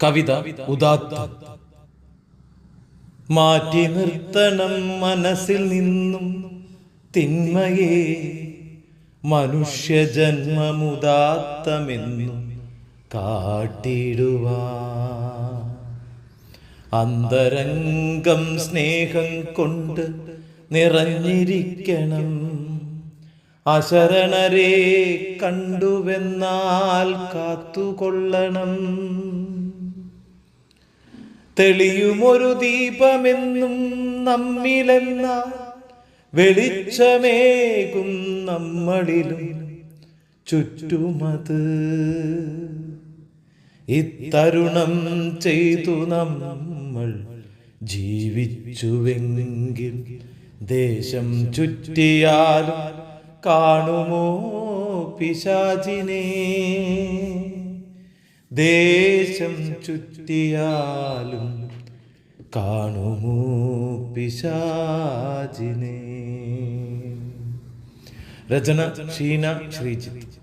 കവിത ഉദാത്തം. മാറ്റി നിർത്തണം മനസ്സിൽ നിന്നും തിന്മയെ, മനുഷ്യജന്മമുദാത്തമെന്നും കാട്ടിടുവാൻ. അന്തരംഗം സ്നേഹം കൊണ്ട് നിറഞ്ഞിരിക്കണം, അശരണരെ കണ്ടുവെന്നാൽ കാത്തുകൊള്ളണം. തെളിയുമൊരു ദീപമെന്നും നമ്മിലെന്ന വെളിച്ചമേകും നമ്മളിലും ചുറ്റുമത്. ഇത്തരുണം ചെയ്തു നമ്മൾ ജീവിച്ചുവെങ്കിൽ ദേശം ചുറ്റിയാലും കാണുമോ പിശാചിനെ? ദേശം ചുറ്റിയാലും കാണുമോ പിശാചിനെ? രചന ഷീന ശ്രീജിത്ത്.